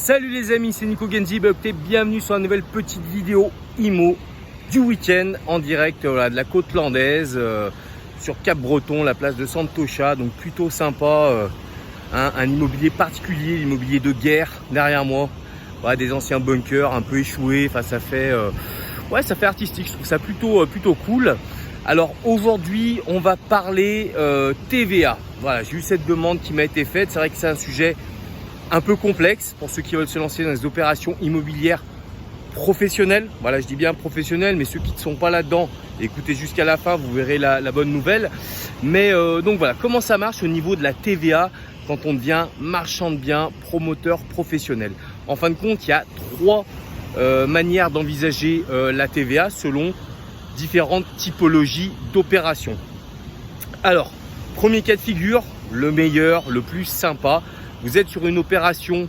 Salut les amis, c'est Nico Genzi, bienvenue sur une nouvelle petite vidéo IMO du week-end en direct de la côte landaise sur Cap-Breton, la place de Santocha, donc plutôt sympa, un immobilier particulier, l'immobilier de guerre derrière moi, des anciens bunkers un peu échoués, ça fait artistique, je trouve ça plutôt cool. Alors aujourd'hui on va parler TVA, j'ai eu cette demande qui m'a été faite, c'est vrai que c'est un sujet un peu complexe pour ceux qui veulent se lancer dans des opérations immobilières professionnelles. Je dis bien professionnelles, mais ceux qui ne sont pas là-dedans, écoutez jusqu'à la fin, vous verrez la bonne nouvelle. Mais donc voilà, comment ça marche au niveau de la TVA quand on devient marchand de biens, promoteur professionnel. En fin de compte, il y a trois manières d'envisager la TVA selon différentes typologies d'opérations. Alors, premier cas de figure, le meilleur, le plus sympa. Vous êtes sur une opération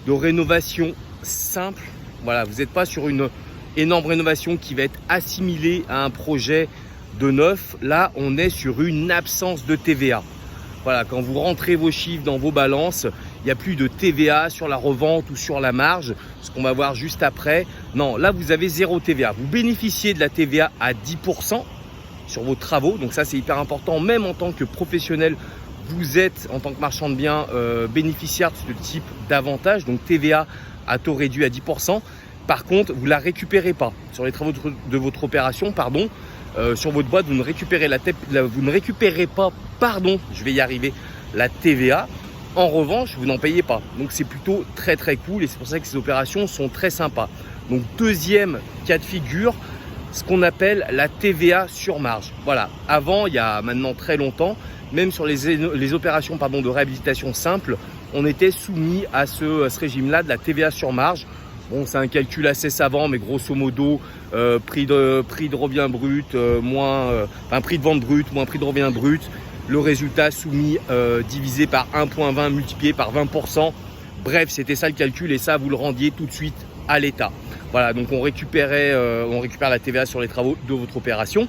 de rénovation simple. Vous n'êtes pas sur une énorme rénovation qui va être assimilée à un projet de neuf. Là, on est sur une absence de TVA. Quand vous rentrez vos chiffres dans vos balances, il n'y a plus de TVA sur la revente ou sur la marge, ce qu'on va voir juste après. Non, là, vous avez zéro TVA. Vous bénéficiez de la TVA à 10% sur vos travaux. Donc ça, c'est hyper important, même en tant que professionnel. Vous êtes en tant que marchand de biens bénéficiaire de ce type d'avantage, donc TVA à taux réduit à 10%. Par contre, vous ne la récupérez pas sur les travaux de votre opération, sur votre boîte, vous ne récupérez pas, la TVA. En revanche, vous n'en payez pas. Donc c'est plutôt très cool et c'est pour ça que ces opérations sont très sympas. Donc deuxième cas de figure, ce qu'on appelle la TVA sur marge. Avant, il y a maintenant très longtemps, même sur les opérations de réhabilitation simple, on était soumis à ce régime-là de la TVA sur marge. Bon, c'est un calcul assez savant, mais grosso modo, prix de revient brut, prix de vente brut moins prix de revient brut. Le résultat soumis divisé par 1,20 multiplié par 20%. Bref, c'était ça le calcul et ça, vous le rendiez tout de suite à l'État. Donc on récupère la TVA sur les travaux de votre opération.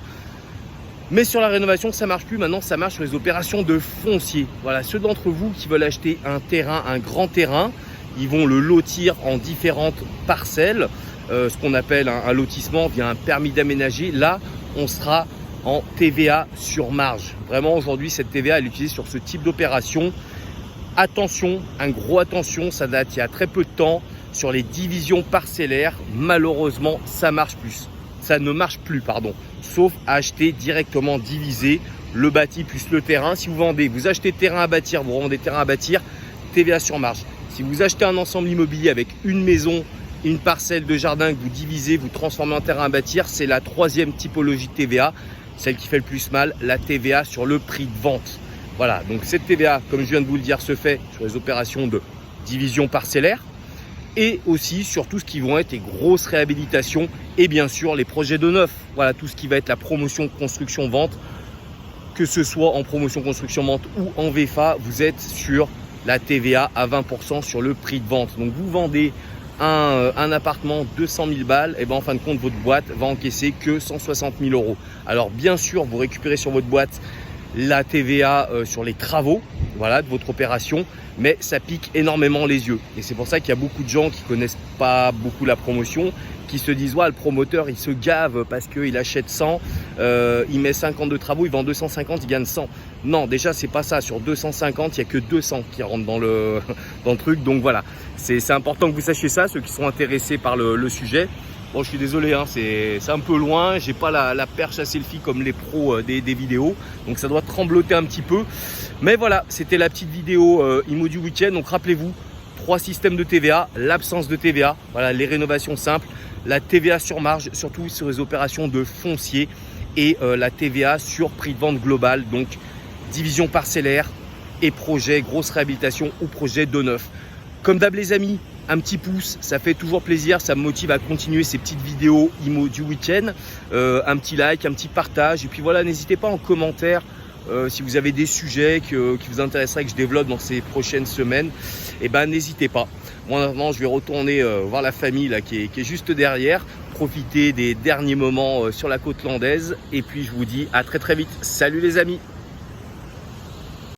Mais sur la rénovation, ça ne marche plus. Maintenant, ça marche sur les opérations de foncier. Ceux d'entre vous qui veulent acheter un terrain, un grand terrain, ils vont le lotir en différentes parcelles. Ce qu'on appelle un lotissement via un permis d'aménager. Là, on sera en TVA sur marge. Vraiment, aujourd'hui, cette TVA, elle est utilisée sur ce type d'opération. Attention, attention, ça date il y a très peu de temps. Sur les divisions parcellaires, malheureusement, ça ne marche plus, sauf à acheter directement divisé le bâti plus le terrain. Si vous achetez terrain à bâtir, vous revendez terrain à bâtir, TVA sur marge. Si vous achetez un ensemble immobilier avec une maison, une parcelle de jardin que vous divisez, vous transformez en terrain à bâtir, c'est la troisième typologie de TVA, celle qui fait le plus mal, la TVA sur le prix de vente. Donc cette TVA, comme je viens de vous le dire, se fait sur les opérations de division parcellaire et aussi sur tout ce qui vont être les grosses réhabilitations et bien sûr les projets de neuf. Tout ce qui va être la promotion, construction, vente, que ce soit en promotion, construction, vente ou en VFA, vous êtes sur la TVA à 20% sur le prix de vente. Donc vous vendez un appartement 200 000 balles, et en fin de compte votre boîte va encaisser que 160 000 euros. Alors bien sûr vous récupérez sur votre boîte la TVA sur les travaux de votre opération, mais ça pique énormément les yeux et c'est pour ça qu'il y a beaucoup de gens qui connaissent pas beaucoup la promotion, qui se disent le promoteur il se gave parce qu'il achète 100, il met 50 de travaux, il vend 250, il gagne 100. Non, déjà c'est pas ça. Sur 250 il n'y a que 200 qui rentrent dans le truc. Donc c'est important que vous sachiez ça, ceux qui sont intéressés par le sujet. Bon, je suis désolé, c'est un peu loin, j'ai pas la perche à selfie comme les pros des vidéos, donc ça doit trembloter un petit peu. Mais c'était la petite vidéo IMO du week-end. Donc rappelez-vous, trois systèmes de TVA, l'absence de TVA, les rénovations simples, la TVA sur marge, surtout sur les opérations de foncier, et la TVA sur prix de vente global, donc division parcellaire et projet, grosse réhabilitation ou projet de neuf. Comme d'hab les amis, un petit pouce, ça fait toujours plaisir, ça me motive à continuer ces petites vidéos IMO du week-end. Un petit like, un petit partage, et puis n'hésitez pas en commentaire si vous avez des sujets qui vous intéresseraient que je développe dans ces prochaines semaines, n'hésitez pas. Moi maintenant je vais retourner voir la famille qui est juste derrière, profiter des derniers moments sur la côte landaise, et puis je vous dis à très vite. Salut les amis.